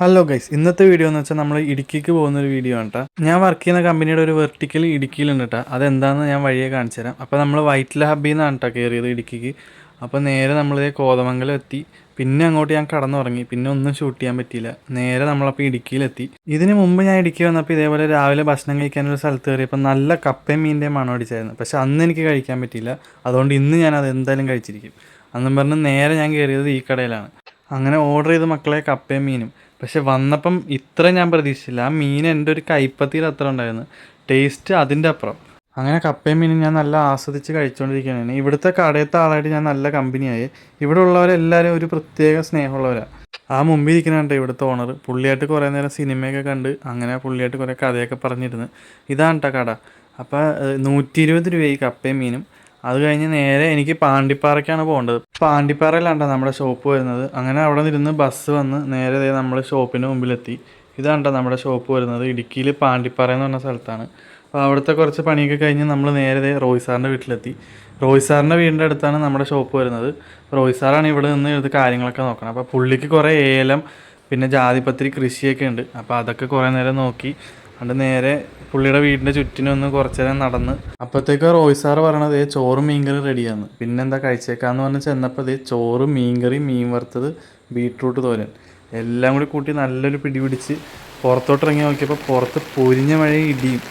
Hello guys, ഇന്നത്തെ video എന്ന് വെച്ചാൽ നമ്മൾ ഇടുക്കിക്ക് പോകുന്നൊരു വീഡിയോ ആണ് കേട്ടോ. ഞാൻ വർക്ക് ചെയ്യുന്ന കമ്പനിയുടെ ഒരു വെർട്ടിക്കൽ ഇടുക്കിയിലുണ്ട് കേട്ടോ. അതെന്താണെന്ന് ഞാൻ വഴിയെ കാണിച്ചു തരാം. അപ്പോൾ നമ്മൾ വൈറ്റില ഹബ്ബിൽ നിന്നാണ് കേട്ടോ കയറിയത് ഇടുക്കിക്ക്. അപ്പോൾ നേരെ നമ്മളിതേ കോതമംഗലം എത്തി. പിന്നെ അങ്ങോട്ട് ഞാൻ കടന്നുറങ്ങി. പിന്നെ ഒന്നും ഷൂട്ട് ചെയ്യാൻ പറ്റിയില്ല. നേരെ നമ്മളപ്പോൾ ഇടുക്കിയിലെത്തി. ഇതിന് മുമ്പ് ഞാൻ ഇടുക്കി വന്നപ്പോൾ ഇതേപോലെ രാവിലെ ഭക്ഷണം കഴിക്കാനൊരു സ്ഥലത്ത് കയറിയപ്പോൾ നല്ല കപ്പയും മീനിൻ്റെ മണം അടിച്ചായിരുന്നു. പക്ഷെ അന്ന് എനിക്ക് കഴിക്കാൻ പറ്റിയില്ല. അതുകൊണ്ട് ഇന്ന് ഞാൻ അത് എന്തായാലും കഴിച്ചിരിക്കും. അന്നും പറഞ്ഞ് നേരെ ഞാൻ കയറിയത് ഈ കടയിലാണ്. അങ്ങനെ ഓർഡർ ചെയ്ത് മക്കളെ കപ്പയും മീനും. പക്ഷെ വന്നപ്പം ഇത്ര ഞാൻ പ്രതീക്ഷിച്ചില്ല. ആ മീൻ എൻ്റെ ഒരു കൈപ്പത്തിയിൽ അത്ര ഉണ്ടായിരുന്നു. ടേസ്റ്റ് അതിൻ്റെ അപ്പുറം. അങ്ങനെ കപ്പയും മീനും ഞാൻ നല്ല ആസ്വദിച്ച് കഴിച്ചുകൊണ്ടിരിക്കുകയാണ്. ഇവിടുത്തെ കടയത്തെ ആളായിട്ട് ഞാൻ നല്ല കമ്പനിയായി. ഇവിടെ ഉള്ളവരെല്ലാവരും ഒരു പ്രത്യേക സ്നേഹമുള്ളവരാണ്. ആ മുമ്പിൽ ഇരിക്കുന്നുണ്ട് ഇവിടുത്തെ ഓണർ. പുള്ളിയായിട്ട് കുറേ നേരം സിനിമയൊക്കെ കണ്ട് അങ്ങനെ പുള്ളിയായിട്ട് കുറേ കഥയൊക്കെ പറഞ്ഞിരുന്നു. ഇതാണ് കേട്ടോ കട. അപ്പോൾ 120 രൂപയായി കപ്പയും മീനും. അത് കഴിഞ്ഞ് നേരെ എനിക്ക് പാണ്ടിപ്പാറയ്ക്കാണ് പോകേണ്ടത്. പാണ്ടിപ്പാറയിലാണ്ടോ നമ്മുടെ ഷോപ്പ് വരുന്നത്. അങ്ങനെ അവിടെ നിന്നിരുന്ന് ബസ് വന്ന് നേരെ നമ്മൾ ഷോപ്പിൻ്റെ മുമ്പിലെത്തി. ഇതാണ്ടോ നമ്മുടെ ഷോപ്പ് വരുന്നത്. ഇടുക്കിയിൽ പാണ്ടിപ്പാറ എന്ന് പറഞ്ഞ സ്ഥലത്താണ്. അപ്പോൾ അവിടുത്തെ കുറച്ച് പണിയൊക്കെ കഴിഞ്ഞ് നമ്മൾ നേരെ റോയ് സാറിൻ്റെ വീട്ടിലെത്തി. റോയ് സാറിൻ്റെ വീടിൻ്റെ അടുത്താണ് നമ്മുടെ ഷോപ്പ് വരുന്നത്. റോയ് സാറാണ് ഇവിടെ നിന്ന് ഇത് കാര്യങ്ങളൊക്കെ നോക്കണം. അപ്പോൾ പുള്ളിക്ക് കുറേ ഏലം പിന്നെ ജാതിപത്രി കൃഷിയൊക്കെ ഉണ്ട്. അപ്പോൾ അതൊക്കെ കുറേ നേരം നോക്കി അത് നേരെ പുള്ളിയുടെ വീടിൻ്റെ ചുറ്റിനൊന്ന് കുറച്ച് നേരം നടന്ന് അപ്പോഴത്തേക്ക് റോയ് സാറ് പറയണത് ചോറും മീൻകറി റെഡിയാണ്. പിന്നെന്താ കഴിച്ചേക്കാന്ന് പറഞ്ഞ് ചെന്നപ്പോൾ ചോറ്, മീൻകറി, മീൻ വറുത്തത്, ബീട്രൂട്ട് തോരൻ എല്ലാം കൂടി കൂട്ടി നല്ലൊരു പിടി പിടിച്ച് പുറത്തോട്ടിറങ്ങി നോക്കിയപ്പോൾ പുറത്ത് പൊരിഞ്ഞ മഴയും ഇടിയും.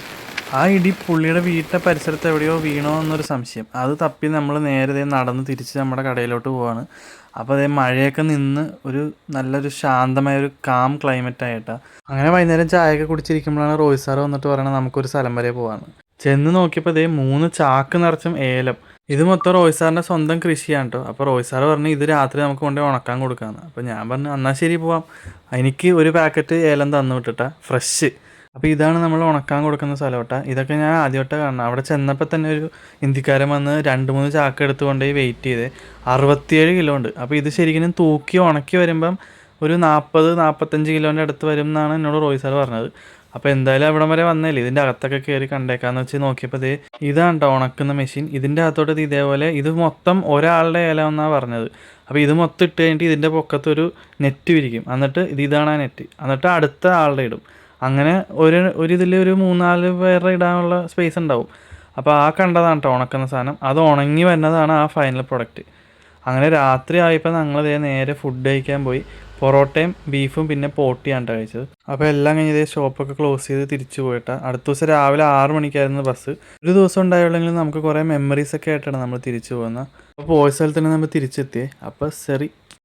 ആ ഇടി പുള്ളിയുടെ വീട്ടിലെ പരിസരത്ത് എവിടെയോ വീണോ എന്നൊരു സംശയം. അത് തപ്പി നമ്മൾ നേരെ നടന്ന് തിരിച്ച് നമ്മുടെ കടയിലോട്ട് പോവാണ്. അപ്പോൾ മഴയൊക്കെ നിന്ന് ഒരു നല്ലൊരു ശാന്തമായ ഒരു കാം ക്ലൈമറ്റ് ആയിട്ടാണ്. അങ്ങനെ വൈകുന്നേരം ചായയൊക്കെ കുടിച്ചിരിക്കുമ്പോഴാണ് റോയ് സാറ് വന്നിട്ട് പറയണത് നമുക്കൊരു സ്ഥലം വരെ പോകാമെന്ന്. ചെന്ന് നോക്കിയപ്പോൾ 3 ചാക്ക് നിറച്ചും ഏലം. ഇത് മൊത്തം റോയ് സാറിൻ്റെ സ്വന്തം കൃഷിയാണ് കേട്ടോ. അപ്പോൾ റോയ് സാറ് പറഞ്ഞു ഇത് രാത്രി നമുക്ക് കൊണ്ടുപോയി ഉണക്കാൻ കൊടുക്കാമെന്ന്. അപ്പോൾ ഞാൻ പറഞ്ഞു എന്നാൽ ശരി പോവാം. എനിക്ക് ഒരു പാക്കറ്റ് ഏലം തന്നു വിട്ടിട്ടാ ഫ്രഷ്. അപ്പോൾ ഇതാണ് നമ്മൾ ഉണക്കാൻ കൊടുക്കുന്ന സ്ഥലം കേട്ടോ. ഇതൊക്കെ ഞാൻ ആദ്യമായിട്ട് കാണണം. അവിടെ ചെന്നപ്പോൾ തന്നെ ഒരു ഹിന്ദിക്കാരൻ വന്ന് 2-3 ചാക്ക് എടുത്തുകൊണ്ട് വെയിറ്റ് ചെയ്ത് 67 കിലോ ഉണ്ട്. അപ്പോൾ ഇത് ശരിക്കും തൂക്കി ഉണക്കി വരുമ്പം ഒരു 40-45 കിലോൻ്റെ അടുത്ത് വരും എന്നാണ് എന്നോട് റോയ് സാർ പറഞ്ഞത്. അപ്പോൾ എന്തായാലും അവിടം വരെ വന്നല്ലേ, ഇതിൻ്റെ അകത്തൊക്കെ കയറി കണ്ടേക്കാന്ന് വെച്ച് നോക്കിയപ്പോൾ ഇതാണ് കേട്ടോ ഉണക്കുന്ന മെഷീൻ. ഇതിൻ്റെ അകത്തോട്ട് ഇതേപോലെ ഇത് മൊത്തം ഒരാളുടെ ഏലം എന്നാണ് പറഞ്ഞത്. അപ്പോൾ ഇത് മൊത്തം ഇട്ട് കഴിഞ്ഞിട്ട് ഇതിൻ്റെ പൊക്കത്തൊരു നെറ്റ് വിരിക്കും. എന്നിട്ട് ഇതാണ് ആ നെറ്റ്. എന്നിട്ട് അടുത്ത ആളുടെ ഇടും. അങ്ങനെ ഇതിൽ ഒരു 3-4 പേരുടെ ഇടാനുള്ള സ്പേസ് ഉണ്ടാവും. അപ്പോൾ ആ കണ്ടതാണ് കേട്ടോ ഉണക്കുന്ന സാധനം. അത് ഉണങ്ങി വരുന്നതാണ് ആ ഫൈനൽ പ്രൊഡക്റ്റ്. അങ്ങനെ രാത്രി ആയപ്പോൾ ഞങ്ങൾ നേരെ ഫുഡ് കഴിക്കാൻ പോയി. പൊറോട്ടയും ബീഫും പിന്നെ പോട്ടിയാണ് കഴിച്ചത്. അപ്പോൾ എല്ലാം കഴിഞ്ഞ് ഷോപ്പൊക്കെ ക്ലോസ് ചെയ്ത് തിരിച്ചു പോയിട്ടാ. അടുത്ത ദിവസം രാവിലെ 6 മണിക്കായിരുന്നു ബസ്. ഒരു ദിവസം ഉണ്ടായുള്ളെങ്കിലും നമുക്ക് കുറേ മെമ്മറീസൊക്കെ ആയിട്ടാണ് നമ്മൾ തിരിച്ചു പോകുന്നത്. അപ്പോൾ പോയ സ്ഥലത്ത് തന്നെ നമ്മൾ തിരിച്ചെത്തിയേ. അപ്പോൾ ശരി.